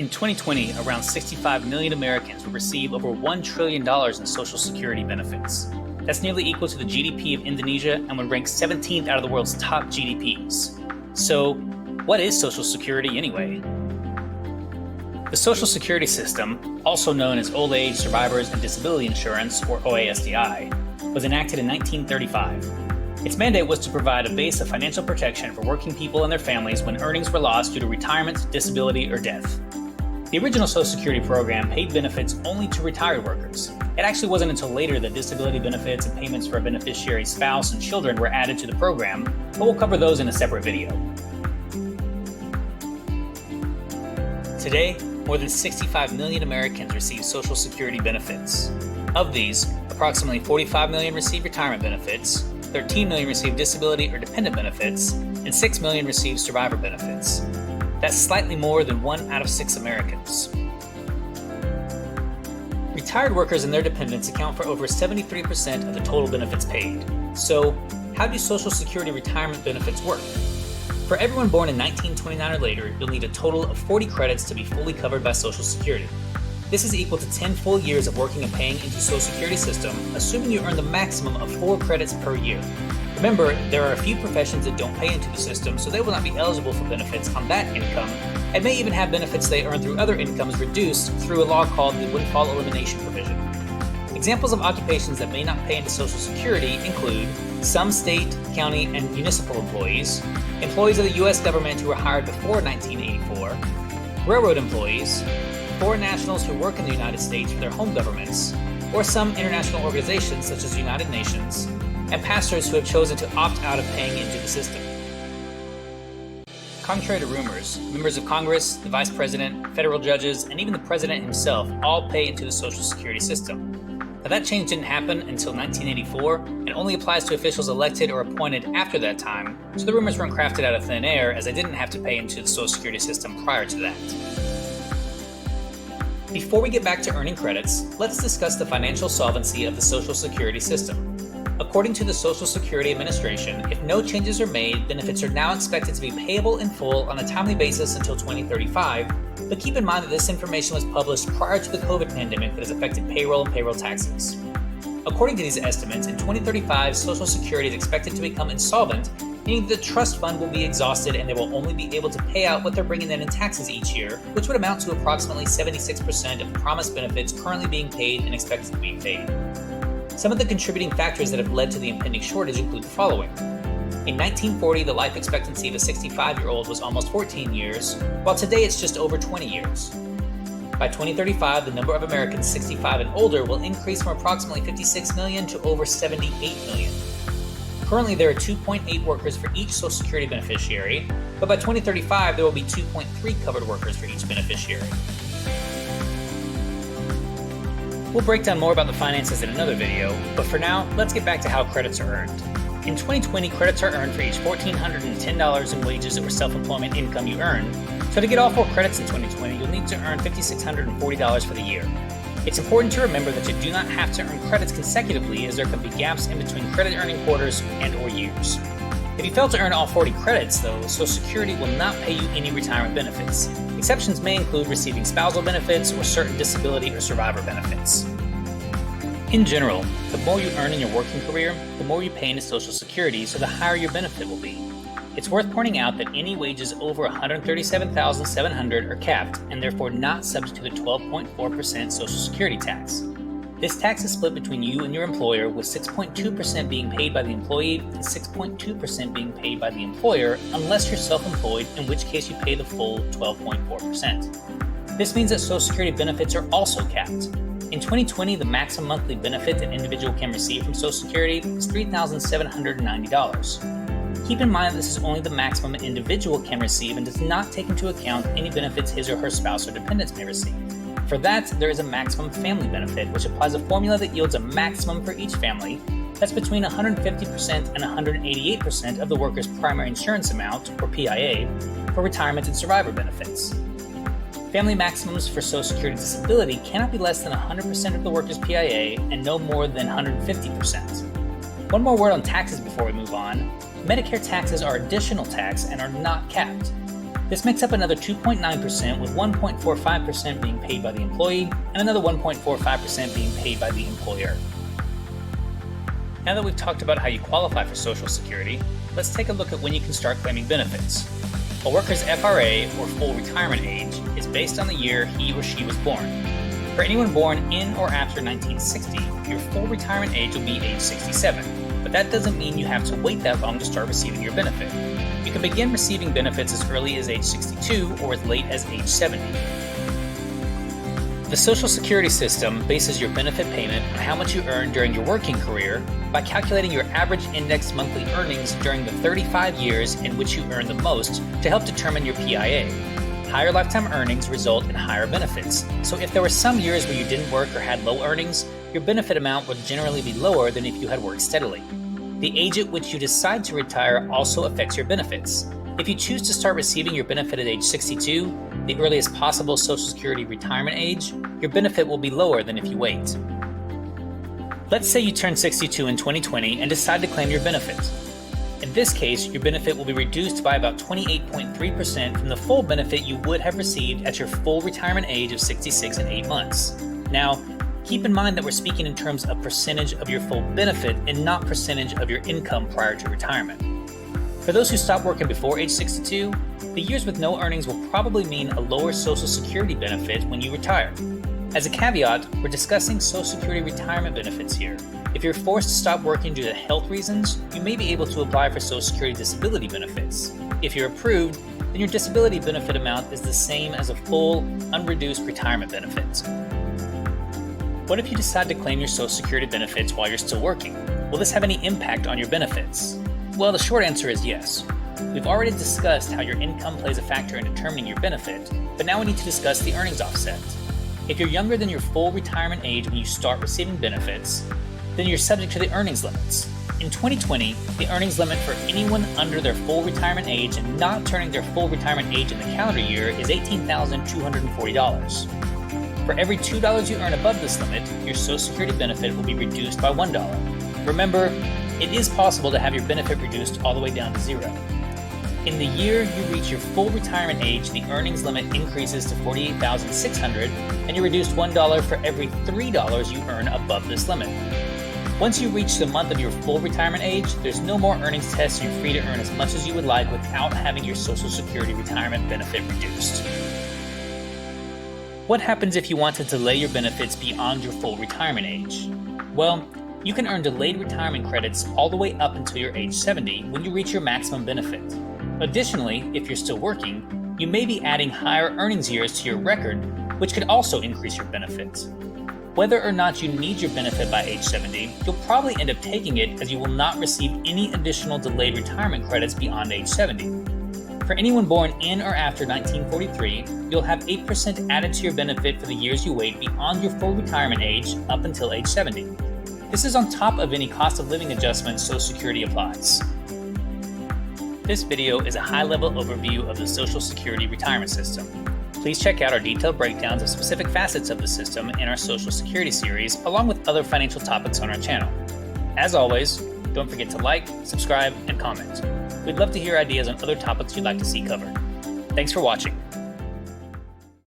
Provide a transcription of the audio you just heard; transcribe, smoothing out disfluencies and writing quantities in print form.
In 2020, around 65 million Americans will receive over $1 trillion in Social Security benefits. That's nearly equal to the GDP of Indonesia and would rank 17th out of the world's top GDPs. So, what is Social Security anyway? The Social Security system, also known as Old Age, Survivors, and Disability Insurance, or OASDI, was enacted in 1935. Its mandate was to provide a base of financial protection for working people and their families when earnings were lost due to retirement, disability, or death. The original Social Security program paid benefits only to retired workers. It actually wasn't until later that disability benefits and payments for a beneficiary's spouse and children were added to the program, but we'll cover those in a separate video. Today, more than 65 million Americans receive Social Security benefits. Of these, approximately 45 million receive retirement benefits, 13 million receive disability or dependent benefits, and 6 million receive survivor benefits. That's slightly more than 1 out of 6 Americans. Retired workers and their dependents account for over 73% of the total benefits paid. So, how do Social Security retirement benefits work? For everyone born in 1929 or later, you'll need a total of 40 credits to be fully covered by Social Security. This is equal to 10 full years of working and paying into the Social Security system, assuming you earn the maximum of 4 credits per year. Remember, there are a few professions that don't pay into the system, so they will not be eligible for benefits on that income, and may even have benefits they earn through other incomes reduced through a law called the Windfall Elimination Provision. Examples of occupations that may not pay into Social Security include some state, county, and municipal employees, employees of the U.S. government who were hired before 1984, railroad employees, foreign nationals who work in the United States for their home governments, or some international organizations such as the United Nations, and pastors who have chosen to opt out of paying into the system. Contrary to rumors, members of Congress, the Vice President, federal judges, and even the President himself all pay into the Social Security system. Now, that change didn't happen until 1984 and only applies to officials elected or appointed after that time, so the rumors weren't crafted out of thin air as they didn't have to pay into the Social Security system prior to that. Before we get back to earning credits, let's discuss the financial solvency of the Social Security system. According to the Social Security Administration, if no changes are made, benefits are now expected to be payable in full on a timely basis until 2035, but keep in mind that this information was published prior to the COVID pandemic that has affected payroll and payroll taxes. According to these estimates, in 2035, Social Security is expected to become insolvent, meaning that the trust fund will be exhausted and they will only be able to pay out what they're bringing in taxes each year, which would amount to approximately 76% of the promised benefits currently being paid and expected to be paid. Some of the contributing factors that have led to the impending shortage include the following. In 1940, the life expectancy of a 65-year-old was almost 14 years, while today it's just over 20 years. By 2035, the number of Americans 65 and older will increase from approximately 56 million to over 78 million. Currently, there are 2.8 workers for each Social Security beneficiary, but by 2035, there will be 2.3 covered workers for each beneficiary. We'll break down more about the finances in another video, but for now, let's get back to how credits are earned. In 2020, credits are earned for each $1,410 in wages or self-employment income you earn. So to get all 4 credits in 2020, you'll need to earn $5,640 for the year. It's important to remember that you do not have to earn credits consecutively, as there can be gaps in between credit earning quarters and or years. If you fail to earn all 40 credits, though, Social Security will not pay you any retirement benefits. Exceptions may include receiving spousal benefits or certain disability or survivor benefits. In general, the more you earn in your working career, the more you pay into Social Security, so the higher your benefit will be. It's worth pointing out that any wages over $137,700 are capped and therefore not subject to the 12.4% Social Security tax. This tax is split between you and your employer, with 6.2% being paid by the employee and 6.2% being paid by the employer, unless you're self-employed, in which case you pay the full 12.4%. This means that Social Security benefits are also capped. In 2020, the maximum monthly benefit an individual can receive from Social Security is $3,790. Keep in mind that this is only the maximum an individual can receive and does not take into account any benefits his or her spouse or dependents may receive. For that, there is a maximum family benefit, which applies a formula that yields a maximum for each family that's between 150% and 188% of the worker's primary insurance amount, or PIA, for retirement and survivor benefits. Family maximums for Social Security disability cannot be less than 100% of the worker's PIA and no more than 150%. One more word on taxes before we move on. Medicare taxes are additional tax and are not capped. This makes up another 2.9%, with 1.45% being paid by the employee and another 1.45% being paid by the employer. Now that we've talked about how you qualify for Social Security, let's take a look at when you can start claiming benefits. A worker's FRA, or full retirement age, is based on the year he or she was born. For anyone born in or after 1960, your full retirement age will be age 67, but that doesn't mean you have to wait that long to start receiving your benefit. You can begin receiving benefits as early as age 62 or as late as age 70. The Social Security system bases your benefit payment on how much you earn during your working career by calculating your average indexed monthly earnings during the 35 years in which you earn the most to help determine your PIA. Higher lifetime earnings result in higher benefits, so if there were some years where you didn't work or had low earnings, your benefit amount would generally be lower than if you had worked steadily. The age at which you decide to retire also affects your benefits. If you choose to start receiving your benefit at age 62, the earliest possible Social Security retirement age, your benefit will be lower than if you wait. Let's say you turn 62 in 2020 and decide to claim your benefit. In this case, your benefit will be reduced by about 28.3% from the full benefit you would have received at your full retirement age of 66 and 8 months. Now, keep in mind that we're speaking in terms of percentage of your full benefit and not percentage of your income prior to retirement. For those who stop working before age 62, the years with no earnings will probably mean a lower Social Security benefit when you retire. As a caveat, we're discussing Social Security retirement benefits here. If you're forced to stop working due to health reasons, you may be able to apply for Social Security disability benefits. If you're approved, then your disability benefit amount is the same as a full, unreduced retirement benefit. What if you decide to claim your Social Security benefits while you're still working? Will this have any impact on your benefits? Well, the short answer is yes. We've already discussed how your income plays a factor in determining your benefit, but now we need to discuss the earnings offset. If you're younger than your full retirement age when you start receiving benefits, then you're subject to the earnings limits. In 2020, the earnings limit for anyone under their full retirement age and not turning their full retirement age in the calendar year is $18,240. For every $2 you earn above this limit, your Social Security benefit will be reduced by $1. Remember, it is possible to have your benefit reduced all the way down to zero. In the year you reach your full retirement age, the earnings limit increases to $48,600, and you're reduced $1 for every $3 you earn above this limit. Once you reach the month of your full retirement age, there's no more earnings tests, and you're free to earn as much as you would like without having your Social Security retirement benefit reduced. What happens if you want to delay your benefits beyond your full retirement age? Well, you can earn delayed retirement credits all the way up until you're age 70 when you reach your maximum benefit. Additionally, if you're still working, you may be adding higher earnings years to your record, which could also increase your benefits. Whether or not you need your benefit by age 70, you'll probably end up taking it, as you will not receive any additional delayed retirement credits beyond age 70. For anyone born in or after 1943, you'll have 8% added to your benefit for the years you wait beyond your full retirement age up until age 70. This is on top of any cost of living adjustment Social Security applies. This video is a high-level overview of the Social Security retirement system. Please check out our detailed breakdowns of specific facets of the system in our Social Security series, along with other financial topics on our channel. As always, don't forget to like, subscribe, and comment. We'd love to hear ideas on other topics you'd like to see covered. Thanks for watching.